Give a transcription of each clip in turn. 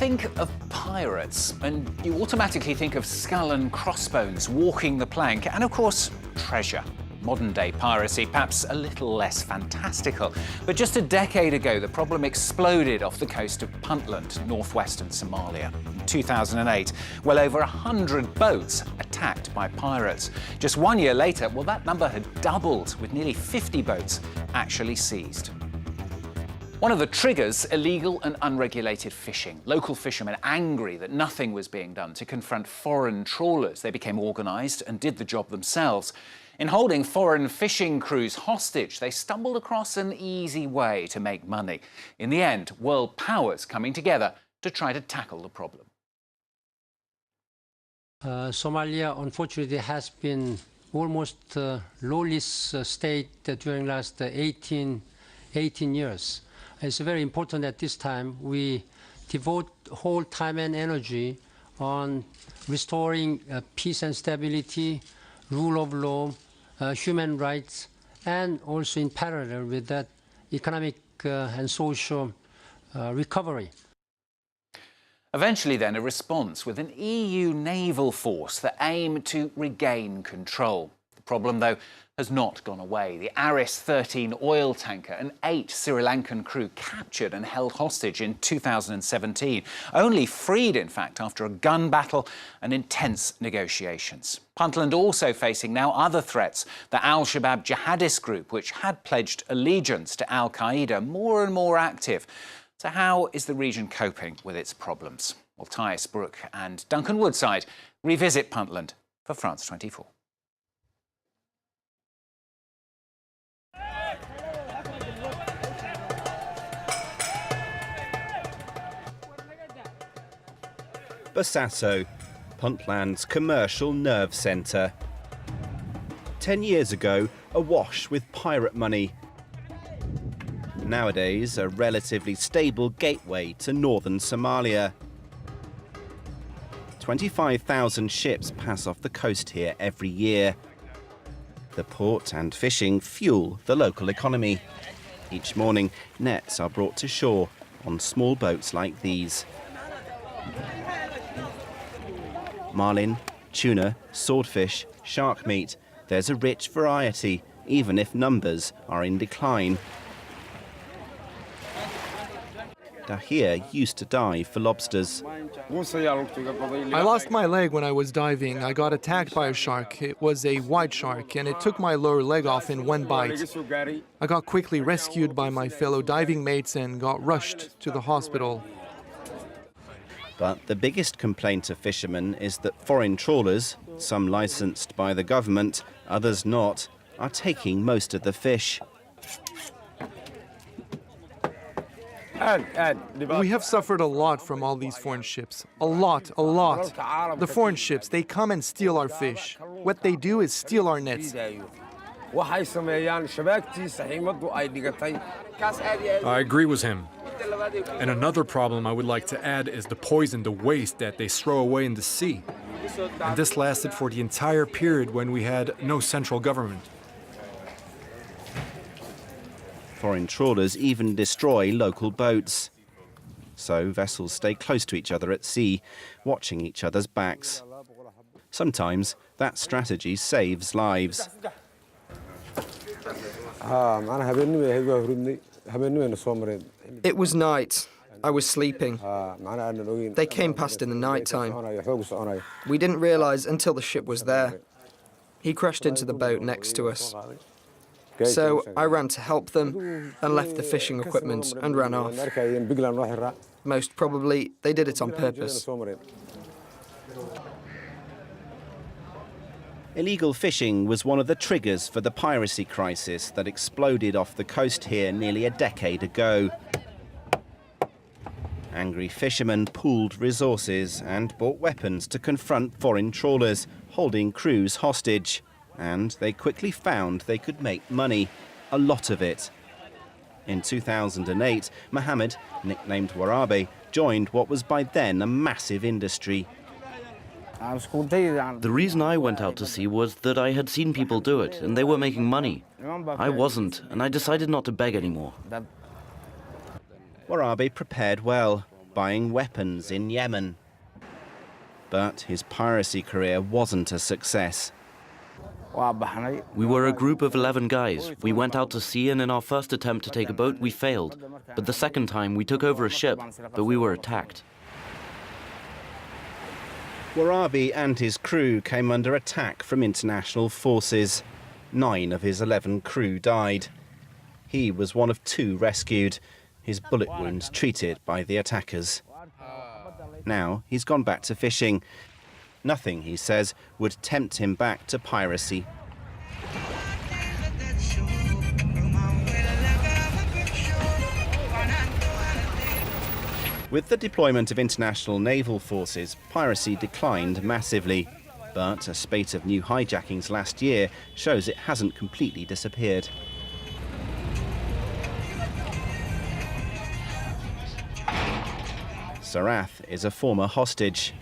think of pirates, and you automatically think of skull and crossbones walking the plank, and of course, treasure. Modern-day piracy, perhaps a little less fantastical. But just a decade ago, the problem exploded off the coast of Puntland, northwestern Somalia. In 2008, well over 100 boats attacked by pirates. Just 1 year later, well, that number had doubled, with nearly 50 boats actually seized. One of the triggers, illegal and unregulated fishing. Local fishermen angry that nothing was being done to confront foreign trawlers. They became organised and did the job themselves. In holding foreign fishing crews hostage, they stumbled across an easy way to make money. In the end, world powers coming together to try to tackle the problem. Somalia, unfortunately, has been almost lawless state during last 18 years. It's very important at this time we devote whole time and energy on restoring peace and stability, rule of law, human rights, and also in parallel with that, economic and social recovery. Eventually then, a response with an EU naval force that aimed to regain control. The problem, though, has not gone away. The Aris 13 oil tanker and 8 Sri Lankan crew captured and held hostage in 2017. Only freed, in fact, after a gun battle and intense negotiations. Puntland also facing now other threats. The Al-Shabaab jihadist group, which had pledged allegiance to Al-Qaeda, more and more active. So how is the region coping with its problems? Well, Thais Brook and Duncan Woodside revisit Puntland for France 24. Bosaso, Puntland's commercial nerve centre. 10 years ago, awash with pirate money. Nowadays, a relatively stable gateway to northern Somalia. 25,000 ships pass off the coast here every year. The port and fishing fuel the local economy. Each morning, nets are brought to shore on small boats like these. Marlin, tuna, swordfish, shark meat. There's a rich variety, even if numbers are in decline. Dahir used to dive for lobsters. I lost my leg when I was diving. I got attacked by a shark. It was a white shark, and it took my lower leg off in one bite. I got quickly rescued by my fellow diving mates and got rushed to the hospital. But the biggest complaint of fishermen is that foreign trawlers, some licensed by the government, others not, are taking most of the fish. We have suffered a lot from all these foreign ships. A lot. The foreign ships, they come and steal our fish. What they do is steal our nets. I agree with him. And another problem I would like to add is the poison, the waste that they throw away in the sea. And this lasted for the entire period when we had no central government. Foreign trawlers even destroy local boats. So vessels stay close to each other at sea, watching each other's backs. Sometimes that strategy saves lives. It was night. I was sleeping. They came past in the night time. We didn't realize until the ship was there. He crashed into the boat next to us. So I ran to help them and left the fishing equipment and ran off. Most probably, they did it on purpose. Illegal fishing was one of the triggers for the piracy crisis that exploded off the coast here nearly a decade ago. Angry fishermen pooled resources and bought weapons to confront foreign trawlers, holding crews hostage. And they quickly found they could make money, a lot of it. In 2008, Mohammed, nicknamed Warabe, joined what was by then a massive industry. The reason I went out to sea was that I had seen people do it, and they were making money. I wasn't, and I decided not to beg anymore. Warabe prepared well. buying weapons in Yemen. But his piracy career wasn't a success. We were a group of 11 guys. We went out to sea, and in our first attempt to take a boat, we failed. But the second time, we took over a ship, but we were attacked. Warabi and his crew came under attack from international forces. 9 of his 11 crew died. He was one of 2 rescued, his bullet wounds treated by the attackers. Now he's gone back to fishing. Nothing, he says, would tempt him back to piracy. With the deployment of international naval forces, piracy declined massively. But a spate of new hijackings last year shows it hasn't completely disappeared. Sarath is a former hostage.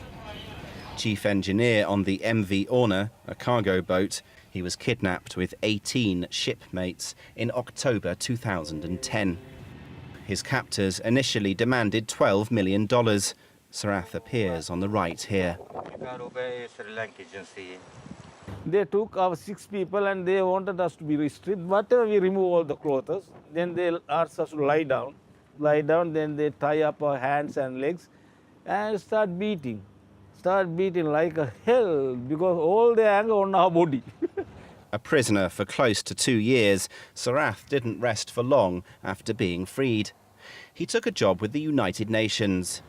Chief engineer on the MV Orna, a cargo boat, he was kidnapped with 18 shipmates in October 2010. His captors initially demanded $12 million. Sarath appears on the right here. They took our 6 people and they wanted us to be stripped, but we remove all the clothes. Then they asked us to lie down. Then they tie up our hands and legs and start beating like a hell because all the anger on our body. A prisoner for close to 2 years, Sarath didn't rest for long after being freed. He took a job with the United Nations.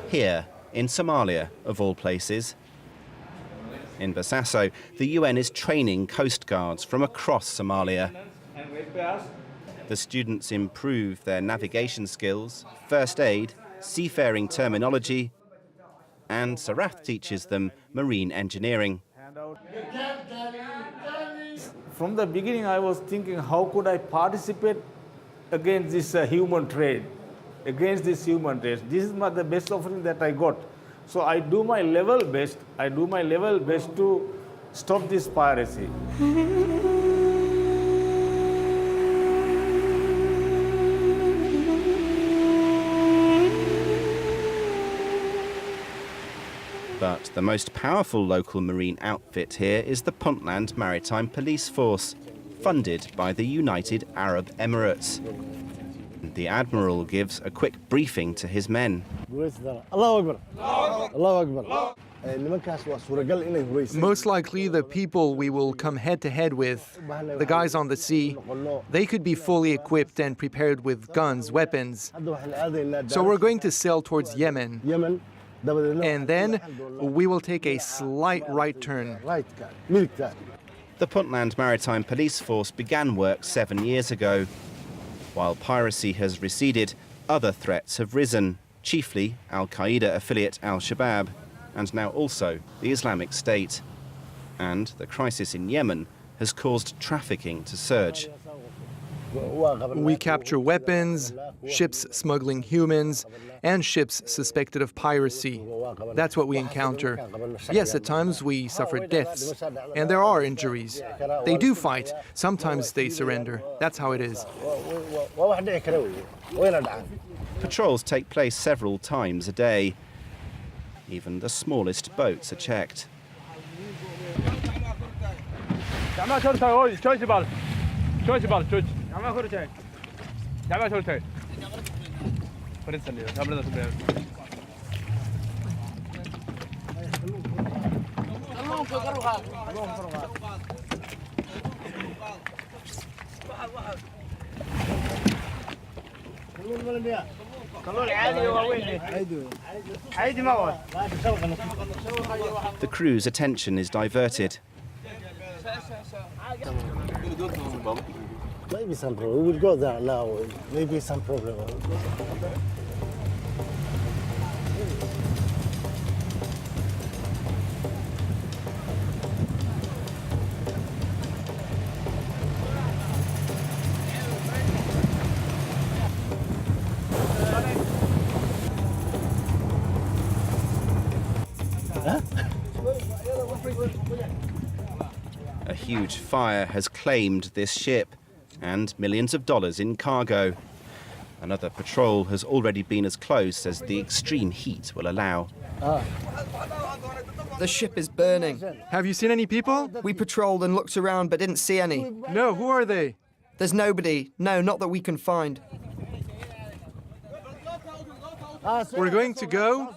Here, in Somalia, of all places. In Bosaso, the UN is training coast guards from across Somalia. The students improve their navigation skills, first aid, seafaring terminology, and Sarath teaches them marine engineering. From the beginning, I was thinking, how could I participate against this human trade? This is the best offering that I got. So I do my level best. To stop this piracy. But the most powerful local marine outfit here is the Pirateland Maritime Police Force, funded by the United Arab Emirates. The Admiral gives a quick briefing to his men. Most likely the people we will come head-to-head with, the guys on the sea, they could be fully equipped and prepared with guns, weapons. So we're going to sail towards Yemen. And then we will take a slight right turn. The Pirateland Maritime Police Force began work 7 years ago. While piracy has receded, other threats have risen, chiefly Al-Qaeda affiliate Al-Shabaab, and now also the Islamic State. And the crisis in Yemen has caused trafficking to surge. We capture weapons, ships smuggling humans, and ships suspected of piracy. That's what we encounter. Yes, at times we suffer deaths, and there are injuries. They do fight. Sometimes they surrender. That's how it is. Patrols take place several times a day. Even the smallest boats are checked. The crew's attention is diverted. Maybe some problem. We will go there now. Maybe some problem. A huge fire has claimed this ship and millions of dollars in cargo. Another patrol has already been as close as the extreme heat will allow. The ship is burning. Have you seen any people? We patrolled and looked around but didn't see any. No, who are they? There's nobody. No, not that we can find. We're going to go.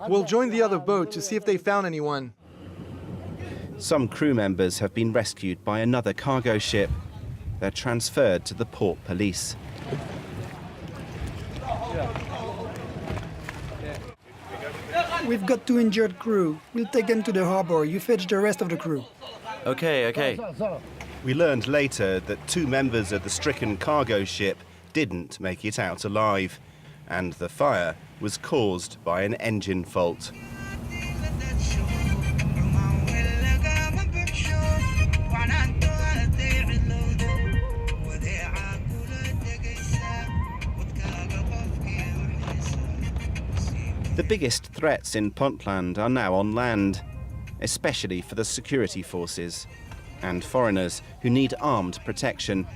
We'll join the other boat to see if they found anyone. Some crew members have been rescued by another cargo ship. They're transferred to the port police. We've got 2 injured crew. We'll take them to the harbor. You fetch the rest of the crew. Okay. We learned later that 2 members of the stricken cargo ship didn't make it out alive, and the fire was caused by an engine fault. The biggest threats in Puntland are now on land, especially for the security forces and foreigners who need armed protection.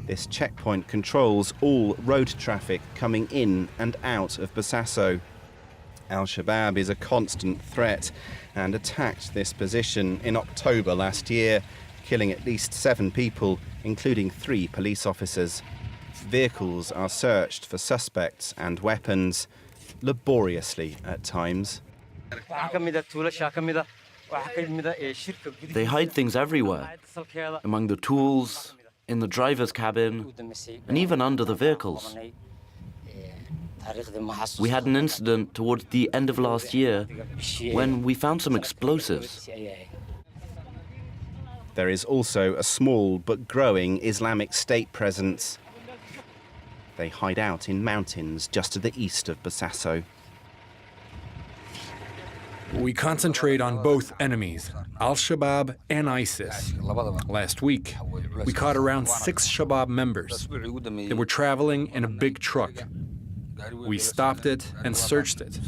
This checkpoint controls all road traffic coming in and out of Bosaso. Al-Shabaab is a constant threat and attacked this position in October last year, killing at least 7 people, including 3 police officers. Vehicles are searched for suspects and weapons, laboriously at times. They hide things everywhere, among the tools, in the driver's cabin, and even under the vehicles. We had an incident towards the end of last year when we found some explosives. There is also a small but growing Islamic State presence. They hide out in mountains just to the east of Bosaso. We concentrate on both enemies, Al-Shabaab and ISIS. Last week, we caught around 6 Shabaab members. They were traveling in a big truck. We stopped it and searched it,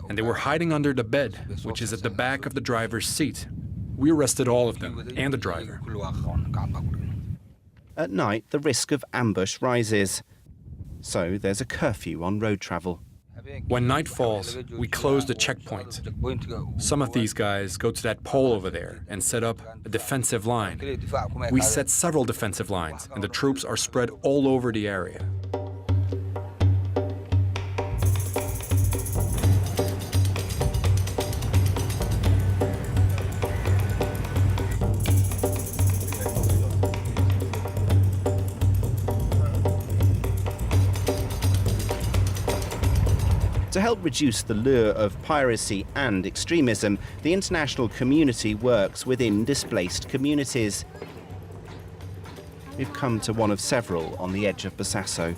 and they were hiding under the bed, which is at the back of the driver's seat. We arrested all of them, and the driver. At night, the risk of ambush rises, so there's a curfew on road travel. When night falls, we close the checkpoint. Some of these guys go to that pole over there and set up a defensive line. We set several defensive lines, and the troops are spread all over the area. To help reduce the lure of piracy and extremism, the international community works within displaced communities. We've come to one of several on the edge of Bosaso.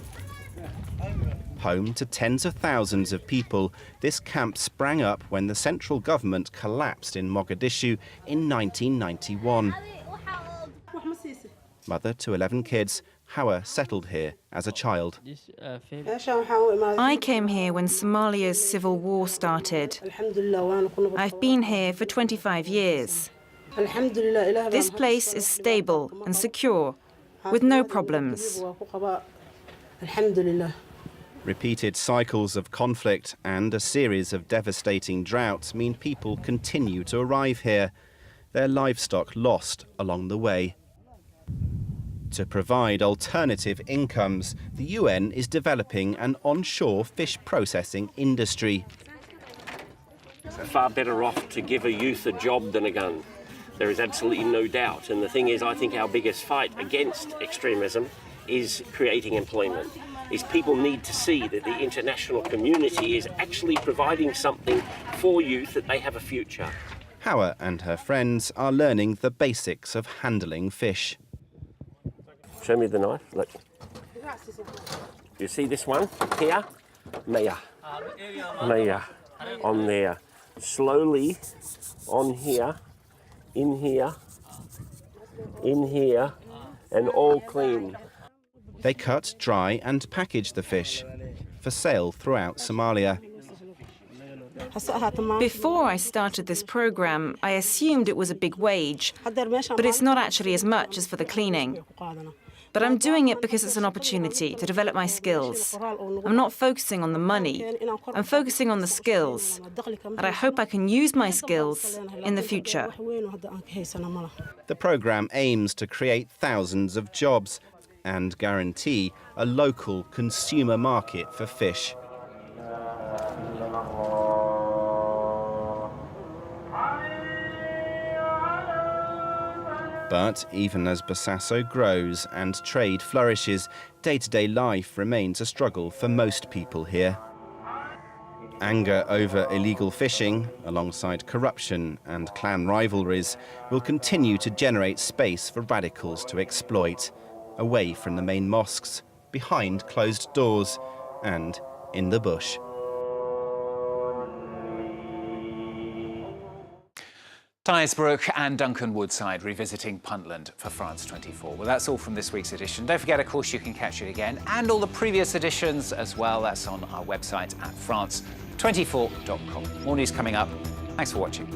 Home to tens of thousands of people, this camp sprang up when the central government collapsed in Mogadishu in 1991. Mother to 11 kids, Hawa settled here as a child. I came here when Somalia's civil war started. I've been here for 25 years. This place is stable and secure, with no problems. Repeated cycles of conflict and a series of devastating droughts mean people continue to arrive here, their livestock lost along the way. To provide alternative incomes, the UN is developing an onshore fish processing industry. Far better off to give a youth a job than a gun. There is absolutely no doubt. And the thing is, I think our biggest fight against extremism is creating employment. Is people need to see that the international community is actually providing something for youth, that they have a future. Hawa and her friends are learning the basics of handling fish. Show me the knife. Look. You see this one here? Maya. Maya. On there. Slowly on here, in here, in here, and all clean. They cut, dry and package the fish for sale throughout Somalia. Before I started this program, I assumed it was a big wage, but it's not actually as much as for the cleaning. But I'm doing it because it's an opportunity to develop my skills. I'm not focusing on the money. I'm focusing on the skills. And I hope I can use my skills in the future. The programme aims to create thousands of jobs and guarantee a local consumer market for fish. But even as Bosaso grows and trade flourishes, day-to-day life remains a struggle for most people here. Anger over illegal fishing, alongside corruption and clan rivalries, will continue to generate space for radicals to exploit, away from the main mosques, behind closed doors, and in the bush. Thais Brooke and Duncan Woodside revisiting Puntland for France 24. Well, that's all from this week's edition. Don't forget, of course, you can catch it again and all the previous editions as well. That's on our website at france24.com. More news coming up. Thanks for watching.